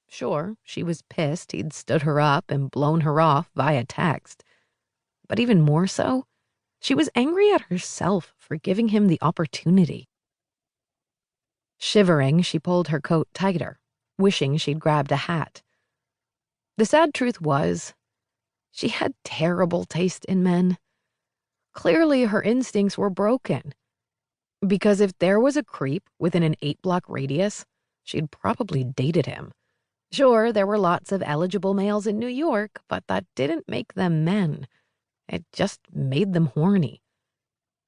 Sure, she was pissed he'd stood her up and blown her off via text. But even more so, she was angry at herself for giving him the opportunity. Shivering, she pulled her coat tighter, wishing she'd grabbed a hat. The sad truth was, she had terrible taste in men. Clearly, her instincts were broken. Because if there was a creep within an 8-block radius, she'd probably dated him. Sure, there were lots of eligible males in New York, but that didn't make them men. It just made them horny.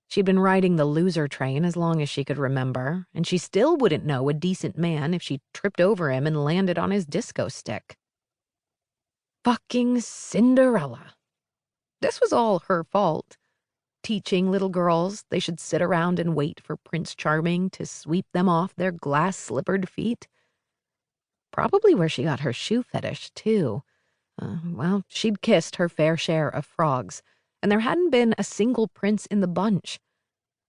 She'd been riding the loser train as long as she could remember, and she still wouldn't know a decent man if she tripped over him and landed on his disco stick. Fucking Cinderella. This was all her fault. Teaching little girls they should sit around and wait for Prince Charming to sweep them off their glass-slippered feet. Probably where she got her shoe fetish, too. Well, she'd kissed her fair share of frogs, and there hadn't been a single prince in the bunch.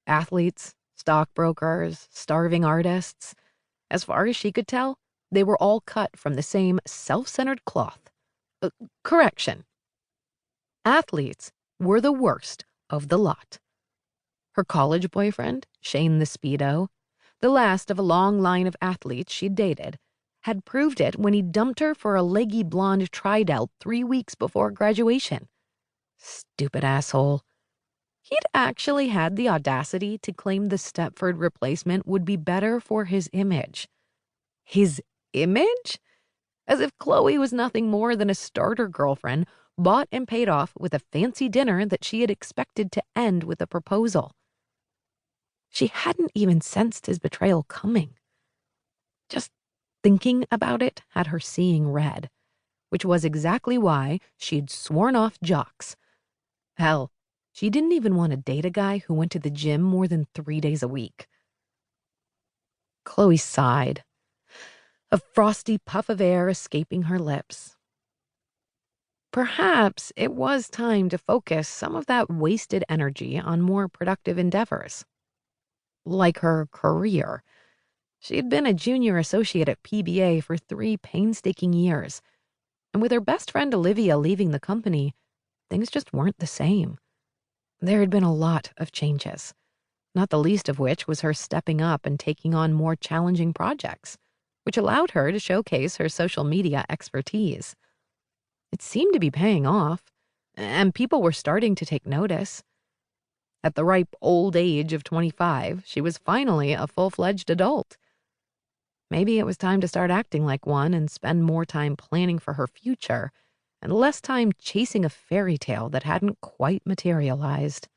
Athletes, stockbrokers, starving artists. As far as she could tell, they were all cut from the same self-centered cloth. Correction. Athletes were the worst of the lot. Her college boyfriend, Shane the Speedo, the last of a long line of athletes she'd dated, had proved it when he dumped her for a leggy blonde tridelt 3 weeks before graduation. Stupid asshole. He'd actually had the audacity to claim the Stepford replacement would be better for his image. His image? As if Chloe was nothing more than a starter girlfriend bought and paid off with a fancy dinner that she had expected to end with a proposal. She hadn't even sensed his betrayal coming. Just thinking about it had her seeing red, which was exactly why she'd sworn off jocks. Hell, she didn't even want to date a guy who went to the gym more than 3 days a week. Chloe sighed, a frosty puff of air escaping her lips. Perhaps it was time to focus some of that wasted energy on more productive endeavors. Like her career. She'd been a junior associate at PBA for 3 painstaking years, and with her best friend Olivia leaving the company, things just weren't the same. There had been a lot of changes, not the least of which was her stepping up and taking on more challenging projects, which allowed her to showcase her social media expertise. It seemed to be paying off, and people were starting to take notice. At the ripe old age of 25, she was finally a full-fledged adult. Maybe it was time to start acting like one and spend more time planning for her future and less time chasing a fairy tale that hadn't quite materialized.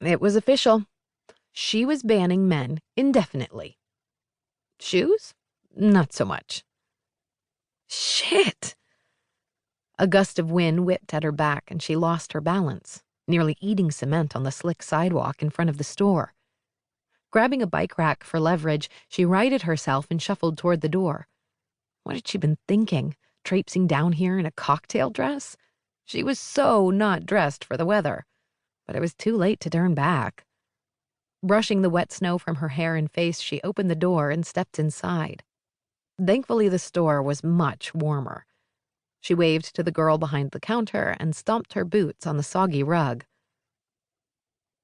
It was official. She was banning men indefinitely. Shoes? Not so much. Shit! A gust of wind whipped at her back and she lost her balance, nearly eating cement on the slick sidewalk in front of the store. Grabbing a bike rack for leverage, she righted herself and shuffled toward the door. What had she been thinking, traipsing down here in a cocktail dress? She was so not dressed for the weather, but it was too late to turn back. Brushing the wet snow from her hair and face, she opened the door and stepped inside. Thankfully, the store was much warmer. She waved to the girl behind the counter and stomped her boots on the soggy rug.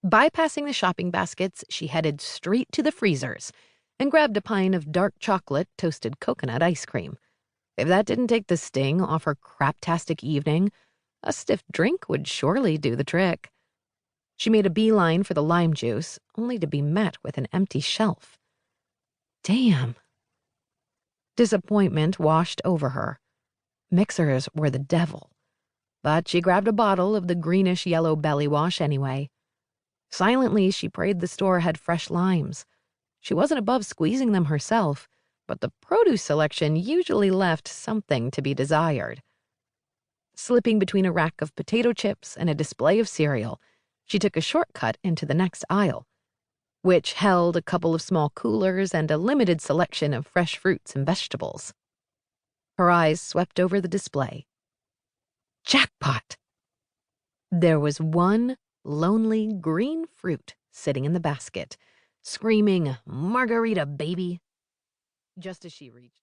Bypassing the shopping baskets, she headed straight to the freezers and grabbed a pint of dark chocolate toasted coconut ice cream. If that didn't take the sting off her craptastic evening, a stiff drink would surely do the trick. She made a beeline for the lime juice, only to be met with an empty shelf. Damn. Disappointment washed over her. Mixers were the devil. But she grabbed a bottle of the greenish-yellow belly wash anyway. Silently, she prayed the store had fresh limes. She wasn't above squeezing them herself, but the produce selection usually left something to be desired. Slipping between a rack of potato chips and a display of cereal, she took a shortcut into the next aisle, which held a couple of small coolers and a limited selection of fresh fruits and vegetables. Her eyes swept over the display. Jackpot! There was one lonely green fruit sitting in the basket, screaming, "Margarita, baby!" Just as she reached